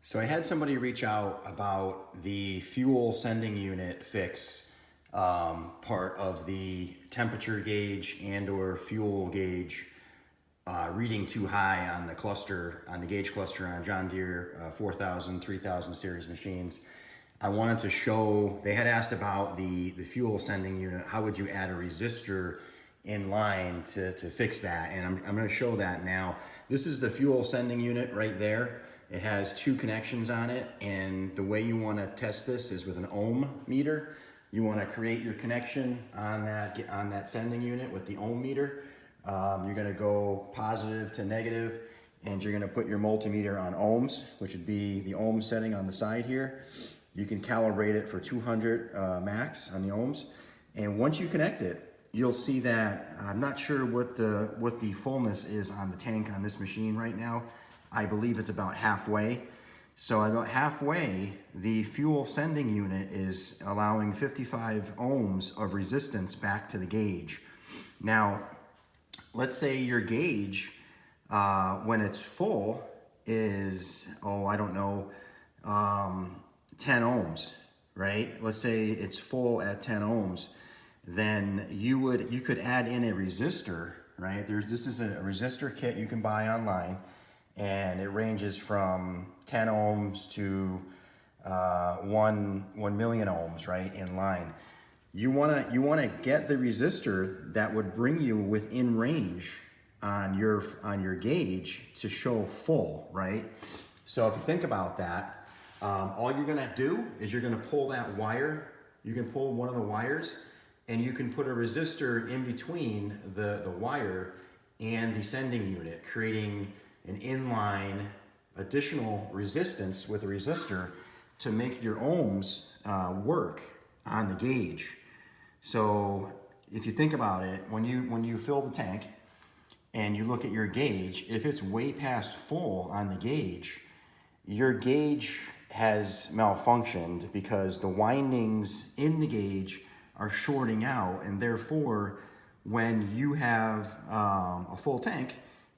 So I had somebody reach out about the fuel sending unit fix part of the temperature gauge and or fuel gauge reading too high on the cluster, on the gauge cluster on John Deere 4000, 3000 series machines. I wanted to show, they had asked about the fuel sending unit. How would you add a resistor in line to fix that? And I'm going to show that now. This is the fuel sending unit right there. It has two connections on it, and the way you want to test this is with an ohm meter. You want to create your connection on that sending unit with the ohm meter. You're going to go positive to negative, and you're going to put your multimeter on ohms, which would be the ohm setting on the side here. You can calibrate it for 200 max on the ohms, and once you connect it, you'll see that I'm not sure what the fullness is on the tank on this machine right now. I believe it's about halfway. So about halfway, the fuel sending unit is allowing 55 ohms of resistance back to the gauge. Now, let's say your gauge, when it's full, is, 10 ohms, right? Let's say it's full at 10 ohms. Then you could add in a resistor, right? This is a resistor kit you can buy online, and it ranges from 10 ohms to 1 million ohms, right, in line. You wanna get the resistor that would bring you within range on your gauge to show full, right? So if you think about that, all you're gonna do is you're gonna pull that wire. You can pull one of the wires, and you can put a resistor in between the wire and the sending unit, creating an inline additional resistance with a resistor to make your ohms work on the gauge. So if you think about it, when you fill the tank and you look at your gauge, if it's way past full on the gauge, your gauge has malfunctioned because the windings in the gauge are shorting out, and therefore when you have a full tank,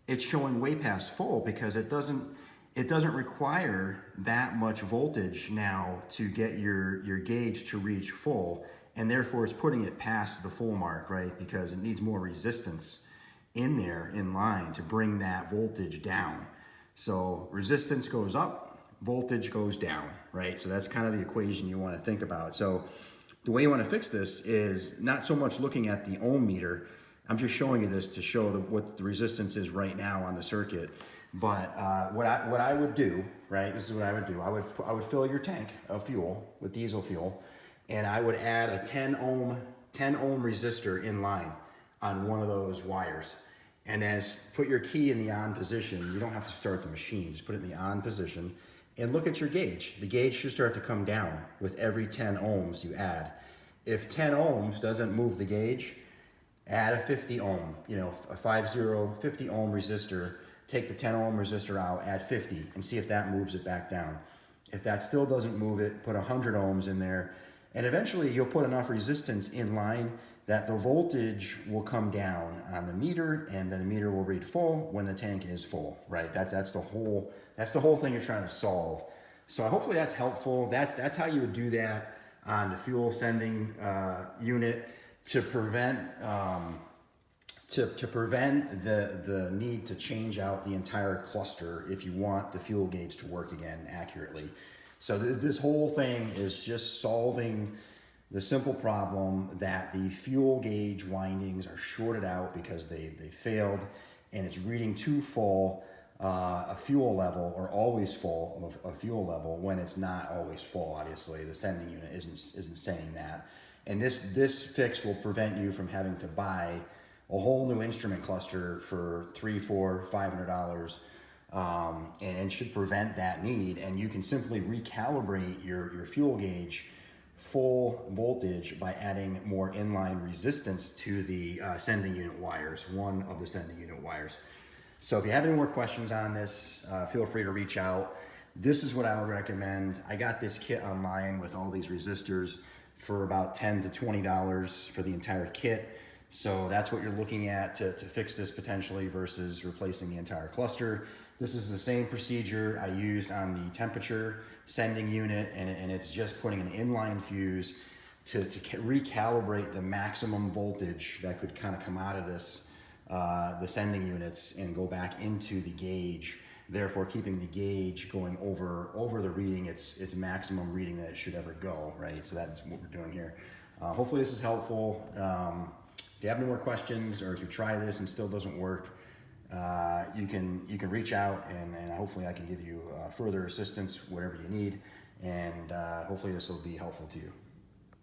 it's showing way past full because it doesn't require that much voltage now to get your gauge to reach full, and therefore it's putting it past the full mark, right? Because it needs more resistance in there in line to bring that voltage down. So resistance goes up, voltage goes down, right? So that's kind of the equation you want to think about. So the way you want to fix this is not so much looking at the ohm meter. I'm just showing you this to show what the resistance is right now on the circuit. But what I would do, right? This is what I would do. I would fill your tank of fuel with diesel fuel, and I would add a 10 ohm resistor in line on one of those wires, and then put your key in the on position. You don't have to start the machine. Just put it in the on position, and look at your gauge. The gauge should start to come down with every 10 ohms you add. If 10 ohms doesn't move the gauge, add a 50 ohm, a 50 ohm resistor. Take the 10 ohm resistor out, add 50, and see if that moves it back down. If that still doesn't move it, put 100 ohms in there, and eventually you'll put enough resistance in line that the voltage will come down on the meter, and then the meter will read full when the tank is full, right? That's the whole thing you're trying to solve. So hopefully that's helpful. That's how you would do that on the fuel sending unit to prevent the need to change out the entire cluster if you want the fuel gauge to work again accurately. So this whole thing is just solving the simple problem that the fuel gauge windings are shorted out because they failed, and it's reading too full a fuel level, or always full of a fuel level, when it's not always full. Obviously the sending unit isn't saying that, and this fix will prevent you from having to buy a whole new instrument cluster for $300, $400, $500, and should prevent that need. And you can simply recalibrate your fuel gauge full voltage by adding more inline resistance to the sending unit wires, one of the sending unit wires. So if you have any more questions on this, feel free to reach out. This is what I would recommend. I got this kit online with all these resistors for about $10 to $20 for the entire kit. So that's what you're looking at to fix this potentially versus replacing the entire cluster. This is the same procedure I used on the temperature sending unit, and it's just putting an inline fuse to recalibrate the maximum voltage that could kind of come out of this, the sending units, and go back into the gauge, therefore keeping the gauge going over the reading, its maximum reading that it should ever go, right? So that's what we're doing here. Hopefully this is helpful. If you have any more questions, or if you try this and still doesn't work, you can reach out, and hopefully I can give you further assistance, whatever you need, and hopefully this will be helpful to you.